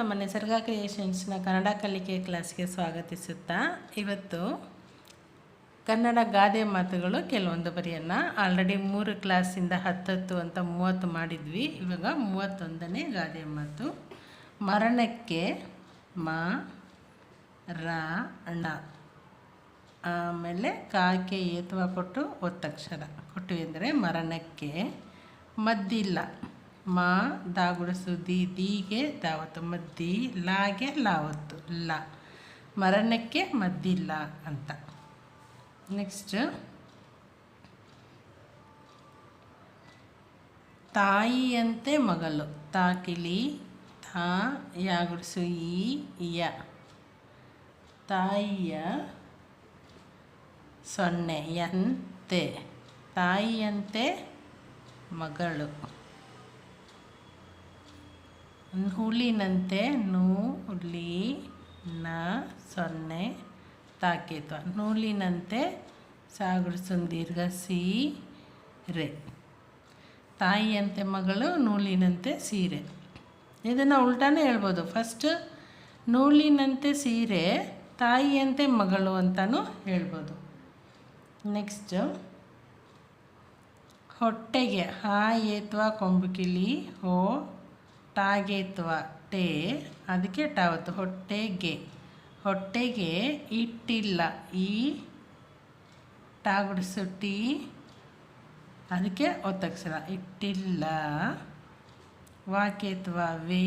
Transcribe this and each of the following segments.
ನಮ್ಮ ನಿಸರ್ಗ ಕ್ರಿಯೇಷನ್ಸ್ನ ಕನ್ನಡ ಕಲಿಕೆ ಕ್ಲಾಸ್ಗೆ ಸ್ವಾಗತಿಸುತ್ತಾ ಇವತ್ತು ಕನ್ನಡ ಗಾದೆ ಮಾತುಗಳು ಕೆಲವೊಂದು ಬರೆಯೋಣ. ಆಲ್ರೆಡಿ 3 ಕ್ಲಾಸಿಂದ 10 ಅಂತ 30 ಮಾಡಿದ್ವಿ. ಇವಾಗ 31ನೇ ಗಾದೆ ಮಾತು. ಮರಣಕ್ಕೆ ಣ, ಆಮೇಲೆ ಕಾಕೆ ಏತ್ವ ಕೊಟ್ಟು ಒತ್ತಕ್ಷರ ಕೊಟ್ಟಿವಿ ಅಂದರೆ ಮರಣಕ್ಕೆ. ಮದ್ದಿಲ್ಲ, ಮಾ ದಾಗುಡಿಸು ದೀಗೆ ದಾವತ್ತು, ಮದ್ದಿ ಲಾಗೆ ಲಾವತ್ತು ಲ, ಮರಣಕ್ಕೆ ಮದ್ದಿಲ್ಲ ಅಂತ. ನೆಕ್ಸ್ಟ್ ತಾಯಿಯಂತೆ ಮಗಳು, ತಾಕಿಲಿ ತಾ ಯಾಗುಡಿಸು ಯ, ತಾಯಿಯ ಸೊನ್ನೆ ಯಂತೆ, ತಾಯಿಯಂತೆ ಮಗಳು. ನೂಲಿನಂತೆ ನೂಲಿ ನ ಸೊನ್ನೆ ತಾಕೇತ್ವ, ನೂಲಿನಂತೆ ಸಾಗುಡಿಸು ದೀರ್ಘ ಸೀರೆ, ತಾಯಿಯಂತೆ ಮಗಳು ನೂಲಿನಂತೆ ಸೀರೆ. ಇದನ್ನು ಉಲ್ಟಾನೇ ಹೇಳ್ಬೋದು. ಫಸ್ಟ್ ನೂಲಿನಂತೆ ಸೀರೆ, ತಾಯಿಯಂತೆ ಮಗಳು ಅಂತಲೂ ಹೇಳ್ಬೋದು. ನೆಕ್ಸ್ಟ್ ಹೊಟ್ಟೆಗೆ ಹಾ ಏತ್ವ ಕೊಂಬುಕಿಲಿ ಹೋ ಟಾಗೇತ್ವ ಟೇ, ಅದಕ್ಕೆ ಟಾವತ್ತು ಹೊಟ್ಟೆಗೆ. ಹೊಟ್ಟೆಗೆ ಇಟ್ಟಿಲ್ಲ ಈ ಟಾಗುಡಿಸು ಟೀ, ಅದಕ್ಕೆ ಒತ್ತಕ್ಷರ ಇಟ್ಟಿಲ್ಲ. ವಾಕೇತ್ವ ವೇ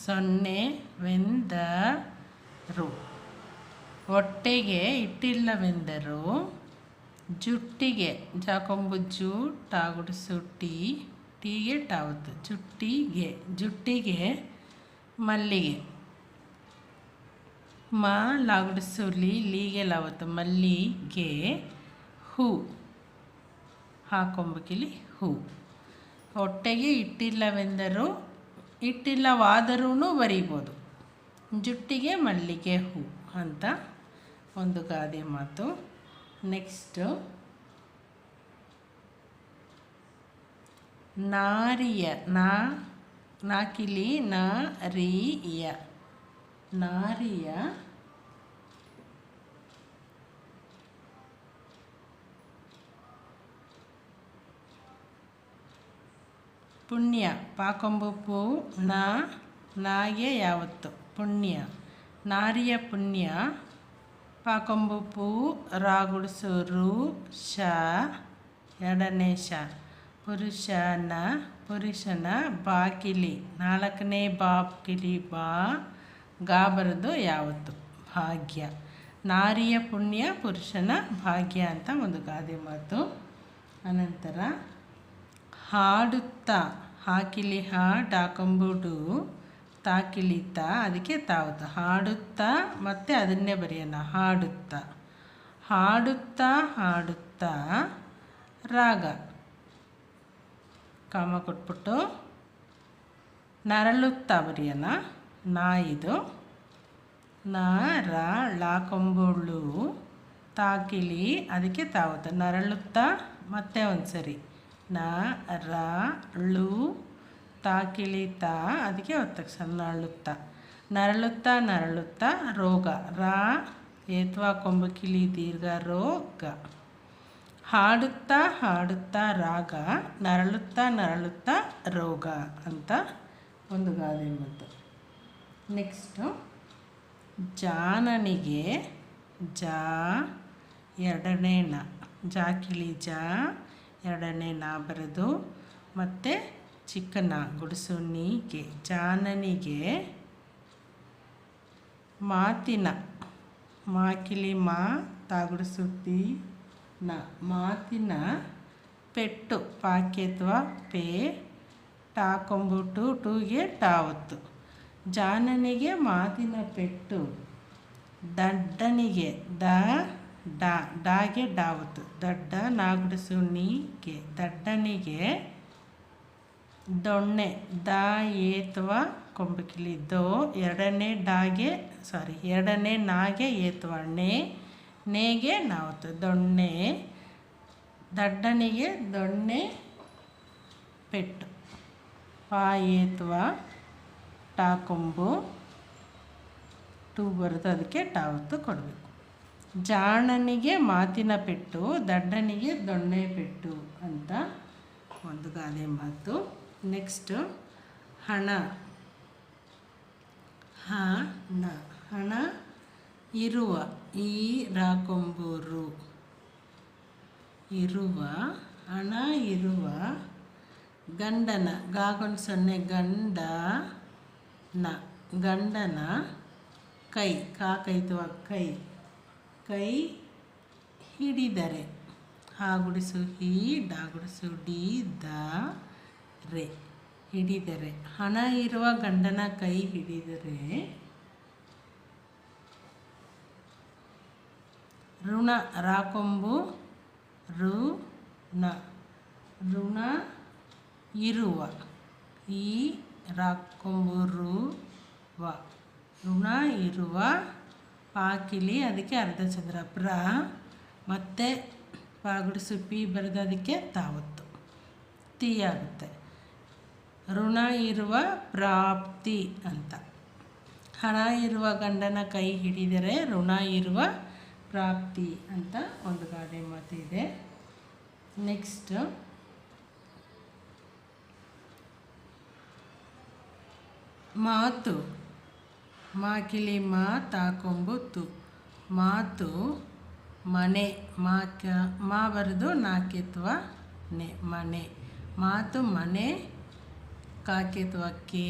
ಸೊನ್ನೆ ವೆಂದರು, ಹೊಟ್ಟೆಗೆ ಇಟ್ಟಿಲ್ಲವೆಂದರು. ಜುಟ್ಟಿಗೆ ಜಾಕೊಂಬುಜ್ಜು ಟಾಗುಡಿಸು ಟೀಗೆ ಟಾವತ್ತು ಜುಟ್ಟಿಗೆ, ಜುಟ್ಟಿಗೆ ಮಲ್ಲಿಗೆ. ಮಾ ಲಾಗುಡಿಸು ಲೀಗೆ ಲಾವತ್ತು ಮಲ್ಲಿಗೆ. ಹೂ ಹಾಕೊಂಬಕಿಲಿ ಹೂ, ಹೊಟ್ಟೆಗೆ ಇಟ್ಟಿಲ್ಲವೆಂದರು, ಇಟ್ಟಿಲ್ಲವಾದರೂ ಬರೀಬೋದು. ಜುಟ್ಟಿಗೆ ಮಲ್ಲಿಗೆ ಹೂ ಅಂತ ಒಂದು ಗಾದೆ ಮಾತು. ನೆಕ್ಸ್ಟು ನಾರಿಯ ನಾಕಿಲಿ ನಾರಿಯ, ನಾರಿಯ ಪುಣ್ಯ, ಪಾಕೊಂಬು ಪೂ ನಾಗೆ ಯಾವತ್ತು ಪುಣ್ಯ, ನಾರಿಯ ಪುಣ್ಯ. ಪಾಕೊಂಬು ಪೂ ರಾಗುಡಿಸು ರು ಶ, ಎರಡನೇ ಶ, ಪುರುಷನ ಬಾಕಿಲಿ, 4ನೇ ಬಾಕಿಲಿ ಬಾ, ಗಾ ಬರೆದು ಯಾವತ್ತು ಭಾಗ್ಯ. ನಾರಿಯ ಪುಣ್ಯ ಪುರುಷನ ಭಾಗ್ಯ ಅಂತ ಒಂದು ಗಾದೆ ಮಾತು. ಅನಂತರ ಹಾಡುತ್ತಾ, ಹಾಕಿಲಿ ಹಾ ಡಾಕೊಂಬುಡು ತಾಕಿಲಿತ, ಅದಕ್ಕೆ ತಾವತ್ತು ಹಾಡುತ್ತಾ, ಮತ್ತು ಅದನ್ನೇ ಬರೆಯೋಣ ಹಾಡುತ್ತಾ. ಹಾಡುತ್ತಾ ಹಾಡುತ್ತಾ ರಾಗ ಕಾಮ ಕೊಟ್ಬಿಟ್ಟು ನರಳುತ್ತಾ ಬರೆಯೋಣ. ಇದು ಲಾಕೊಂಬುಳು ತಾಕಿಲಿ, ಅದಕ್ಕೆ ತಾವತ್ತು ನರಳುತ್ತಾ, ಮತ್ತೆ ಒಂದು ಸರಿ ಳು ತಾಕಿಳಿತ, ಅದಕ್ಕೆ ಒತ್ತಕ್ಷರ ನರಳುತ್ತಾ. ನರಳುತ್ತಾ ನರಳುತ್ತಾ ರೋಗ, ರಾ ಏತ್ವ ಕೊಂಬುಕಿಲಿ ದೀರ್ಘ ರೋಗ. ಹಾಡುತ್ತಾ ಹಾಡುತ್ತಾ ರಾಗ, ನರಳುತ್ತಾ ನರಳುತ್ತಾ ರೋಗ ಅಂತ ಒಂದು ಗಾದೆ ಮಾತು. ನೆಕ್ಸ್ಟು ಜಾನನಿಗೆ ಜಾ ಎರಡನೇ ನ, ಜಾಕಿಳಿ ಜಾ ಎರಡನೇ ನಾ ಬರೆದು, ಮತ್ತು ಚಿಕ್ಕನ ಗುಡಿಸು ನೀಗೆ. ಜಾನನಿಗೆ ಮಾತಿನ, ಮಾಕಿಲಿ ಮಾ ತಾಗುಡಿಸು ತಿ ನ, ಮಾತಿನ ಪೆಟ್ಟು, ಪಾಕೇತ್ವ ಪೇ ಟಾಕೊಂಬುಟು ಟೂಗೆ ಟಾವತ್ತು. ಜಾನನಿಗೆ ಮಾತಿನ ಪೆಟ್ಟು, ದಡ್ಡನಿಗೆ ಡಾಗೆ ಡಾವತ್ತು ದಡ್ಡ, ನಾಗುಡಿಸು ನೀಗೆ. ದಡ್ಡನಿಗೆ ದೊಣ್ಣೆ, ದ ಏತ್ವ ಕೊಂಬಕಿಲಿ ದೋ, ಎರಡನೇ ನಾಗೆ ಏತ್ವ ನೇಗೆ ನಾವತ್ತು ದೊಣ್ಣೆ. ದಡ್ಡನಿಗೆ ದೊಣ್ಣೆ ಪೆಟ್ಟು, ಪಾ ಏತ್ವ ಟಾಕೊಂಬು ಟು ಬರೆದು ಅದಕ್ಕೆ ಟಾವತ್ತು ಕೊಡಬೇಕು. ಜಾಣನಿಗೆ ಮಾತಿನ ಪೆಟ್ಟು, ದಡ್ಡನಿಗೆ ದೊಣ್ಣೆ ಪೆಟ್ಟು ಅಂತ ಒಂದು ಗಾದೆ ಮಾತು. ನೆಕ್ಸ್ಟು ಹಣ. ಹಣ ಇರುವ, ಈ ರಾಕೊಂಬೂರು ಇರುವ, ಹಣ ಇರುವ ಗಂಡನ, ಗಾಗೊಂಡು ಸೊನ್ನೆ ಗಂಡನ ಕೈ, ಕಾಕೈತುವ ಕೈ ಹಿಡಿದರೆ, ಹಾಗುಡಿಸು ಹಿ, ಡಾಗುಡಿಸು ಡಿ, ದ ರೆ, ಹಿಡಿದರೆ. ಹಣ ಇರುವ ಗಂಡನ ಕೈ ಹಿಡಿದರೆ ಋಣ, ರಾಕೊಂಬು ಋಣ ಇರುವ, ಈ ರಾಕೊಂಬು ಋಣ ಇರುವ, ಪಾಕಿಲಿ ಅದಕ್ಕೆ ಅರ್ಧ ಚಂದ್ರ ಪ್ರ, ಮತ್ತು ಪಾಗುಡಿಸು ಪಿ ಬರೆದು ಅದಕ್ಕೆ ತಾವತ್ತು ತಿ ಆಗುತ್ತೆ. ಋಣ ಇರುವ ಪ್ರಾಪ್ತಿ ಅಂತ. ಹಣ ಇರುವ ಗಂಡನ ಕೈ ಹಿಡಿದರೆ ಋಣ ಇರುವ ಪ್ರಾಪ್ತಿ ಅಂತ ಒಂದು ಗಾದೆ ಮಾತು ಇದೆ. ನೆಕ್ಸ್ಟ್ ಮಾತು. ಮಾಕಿಲಿ ಮಾ, ತಾಕೊಂಬು ತು, ಮಾತು ಮನೆ, ಮಾ ಬರೆದು ನಾಕೆತ್ವ ನೆ, ಮನೆ. ಮಾತು ಮನೆ, ಕಾಕೆತ್ವ ಕೆ,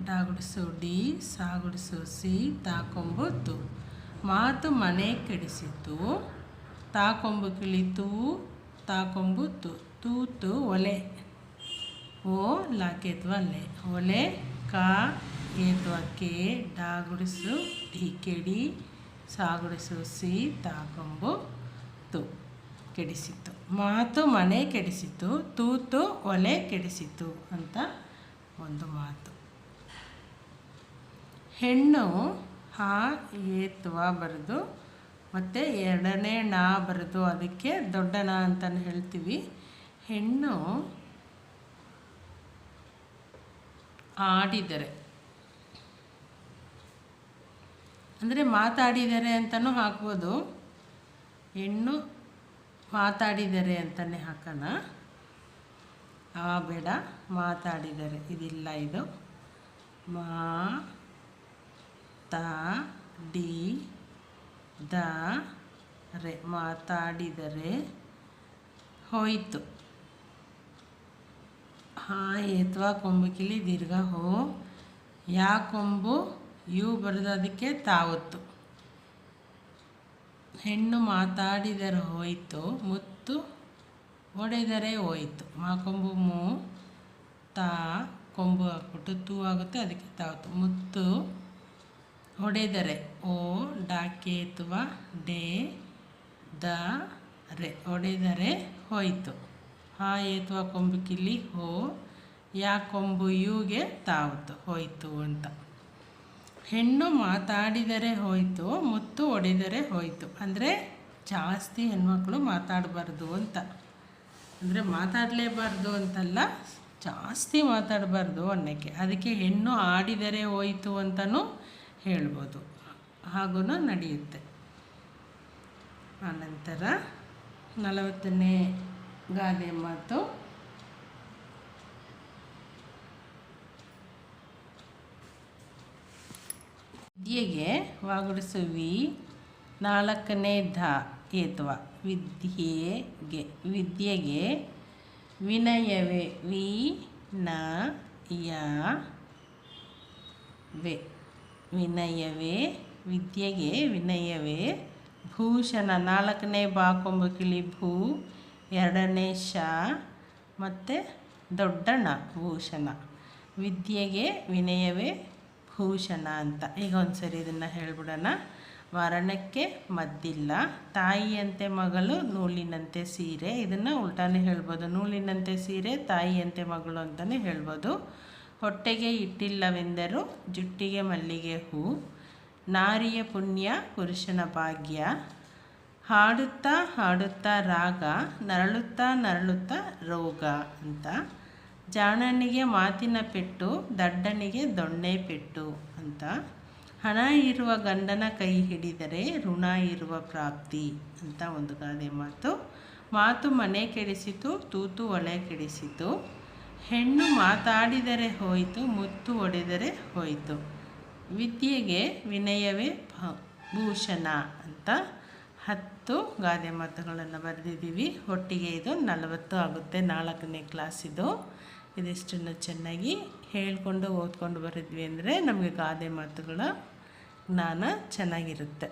ಡಾಗುಡಿಸು ಡಿ, ಸಾಗುಡಿಸು ಸಿ, ತಾಕೊಂಬು ತು. ಮಾತು ಮನೆ ಕೆಡಿಸಿತು, ತಾಕೊಂಬು ಕಿಳಿತು, ತಾಕೊಂಬು ತು. ತೂತು ಒಲೆ, ಓ ಲಾಕೆತ್ವ ಲೆ, ಒಲೆ ಕಾ ಏತ್ವ ಕೆ, ಡಾಗುಡಿಸು ಡಿ ಕೆಡಿ, ಸಾಗುಡಿಸು ಸಿ, ತಾಕೊಂಬು ತು, ಕೆಡಿಸಿತು. ಮಾತು ಮನೆ ಕೆಡಿಸಿತು, ತೂತು ಒಲೆ ಕೆಡಿಸಿತು ಅಂತ ಒಂದು ಮಾತು. ಹೆಣ್ಣು ಹಾ ಏತ್ವ ಬರೆದು ಮತ್ತು ಎರಡನೇ ನಾ ಬರೆದು ಅದಕ್ಕೆ ದೊಡ್ಡ ನಾ ಅಂತಲೂ ಹೇಳ್ತೀವಿ. ಹೆಣ್ಣು ಆಡಿದರೆ ಅಂದರೆ ಮಾತಾಡಿದರೆ ಅಂತಲೂ ಹಾಕ್ಬೋದು. ಹೆಣ್ಣು ಮಾತಾಡಿದರೆ ಅಂತಲೇ ಹಾಕೋಣ. ಬೇಡ, ಮಾತಾಡಿದರೆ ಇದಿಲ್ಲ. ಇದು ಮಾ ತಾ ಡಿ ದ ರೆ, ಮಾತಾಡಿದರೆ ಹೋಯಿತು. ಹಾ ಏತ್ವ ಕೊಂಬುಕಿಲಿ ದೀರ್ಘ ಹೋ, ಯಾ ಕೊಂಬು ಯು ಬರೆದು ಅದಕ್ಕೆ ತಾವತ್ತು. ಹೆಣ್ಣು ಮಾತಾಡಿದರೆ ಹೋಯಿತು, ಮುತ್ತು ಒಡೆದರೆ ಹೋಯಿತು. ಮಾ ಕೊಂಬು ಮೂ, ತಾ ಕೊಂಬು ಹಾಕ್ಬಿಟ್ಟು ತೂ ಆಗುತ್ತೆ, ಅದಕ್ಕೆ ತಾವತ್ತು. ಮುತ್ತು ಹೊಡೆದರೆ, ಓ ಡಾಕೇತ್ವ ಡೇ ದ ರೆ, ಹೊಡೆದರೆ ಹೋಯಿತು. ಹಾ ಏತ್ವ ಕೊಂಬುಕಿಲಿ ಹೋ, ಯಾ ಕೊಂಬು ಯುಗೆ ತಾವತ್ತು, ಹೋಯಿತು ಅಂತ. ಹೆಣ್ಣು ಮಾತಾಡಿದರೆ ಹೋಯಿತು, ಮುತ್ತು ಹೊಡೆದರೆ ಹೋಯಿತು. ಅಂದರೆ ಜಾಸ್ತಿ ಹೆಣ್ಮಕ್ಳು ಮಾತಾಡಬಾರ್ದು ಅಂತ. ಅಂದರೆ ಮಾತಾಡಲೇಬಾರ್ದು ಅಂತಲ್ಲ, ಜಾಸ್ತಿ ಮಾತಾಡಬಾರ್ದು ಅನ್ನೋಕ್ಕೆ. ಅದಕ್ಕೆ ಹೆಣ್ಣು ಆಡಿದರೆ ಹೋಯಿತು ಅಂತಲೂ ಹೇಳ್ಬೋದು, ಹಾಗೂ ನಡೆಯುತ್ತೆ. ಆನಂತರ 40ನೇ ಗಾದೆ ಮಾತು. ವಿದ್ಯೆಗೆ ವಾಗುಡಿಸು ವಿ, 4ನೇ ಧ ಏತ್ವ, ವಿದ್ಯೆಗೆ ವಿನಯವೇ, ವಿ ನ ಯ ವೇ, ವಿನಯವೇ, ವಿದ್ಯೆಗೆ ವಿನಯವೇ ಭೂಷಣ. 4ನೇ ಬಾ ಕೊಂಬು ಕಿಳಿ ಭೂ, 2ನೇ ಶ ಮತ್ತು ದೊಡ್ಡ ಣ, ಭೂಷಣ. ವಿದ್ಯೆಗೆ ವಿನಯವೇ ಭೂಷಣ ಅಂತ. ಈಗ ಒಂದ್ಸರಿ ಇದನ್ನು ಹೇಳ್ಬಿಡೋಣ. ಮರಣಕ್ಕೆ ಮದ್ದಿಲ್ಲ, ತಾಯಿಯಂತೆ ಮಗಳು, ನೂಲಿನಂತೆ ಸೀರೆ. ಇದನ್ನು ಉಲ್ಟಾನೇ ಹೇಳ್ಬೋದು. ನೂಲಿನಂತೆ ಸೀರೆ, ತಾಯಿಯಂತೆ ಮಗಳು ಅಂತಲೇ ಹೇಳ್ಬೋದು. ಹೊಟ್ಟೆಗೆ ಇಟ್ಟಿಲ್ಲವೆಂದರು, ಜುಟ್ಟಿಗೆ ಮಲ್ಲಿಗೆ ಹೂ. ನಾರಿಯ ಪುಣ್ಯ, ಪುರುಷನ ಭಾಗ್ಯ. ಹಾಡುತ್ತಾ ಹಾಡುತ್ತಾ ರಾಗ, ನರಳುತ್ತಾ ನರಳುತ್ತಾ ರೋಗ ಅಂತ. ಜಾಣನಿಗೆ ಮಾತಿನ ಪೆಟ್ಟು, ದಡ್ಡನಿಗೆ ದೊಣ್ಣೆ ಪೆಟ್ಟು ಅಂತ. ಹಣ ಇರುವ ಗಂಡನ ಕೈ ಹಿಡಿದರೆ ಋಣ ಇರುವ ಪ್ರಾಪ್ತಿ ಅಂತ ಒಂದು ಗಾದೆ ಮಾತು. ಮಾತು ಮನೆ ಕೆಡಿಸಿತು, ತೂತು ಒಲೆ ಕೆಡಿಸಿತು. ಹೆಣ್ಣು ಮಾತಾಡಿದರೆ ಹೋಯಿತು, ಮುತ್ತು ಒಡೆದರೆ ಹೋಯಿತು. ವಿದ್ಯೆಗೆ ವಿನಯವೇ ಭೂಷಣ ಅಂತ 10 ಗಾದೆ ಮಾತುಗಳನ್ನು ಬರೆದಿದ್ದೀವಿ. ಒಟ್ಟಿಗೆ ಇದು 40 ಆಗುತ್ತೆ. 4ನೇ ಕ್ಲಾಸ್ ಇದು. ಇದಿಷ್ಟನ್ನು ಚೆನ್ನಾಗಿ ಹೇಳ್ಕೊಂಡು ಓದ್ಕೊಂಡು ಬರಿದ್ವಿ ಅಂದರೆ ನಮಗೆ ಗಾದೆ ಮಾತುಗಳ ಜ್ಞಾನ ಚೆನ್ನಾಗಿರುತ್ತೆ.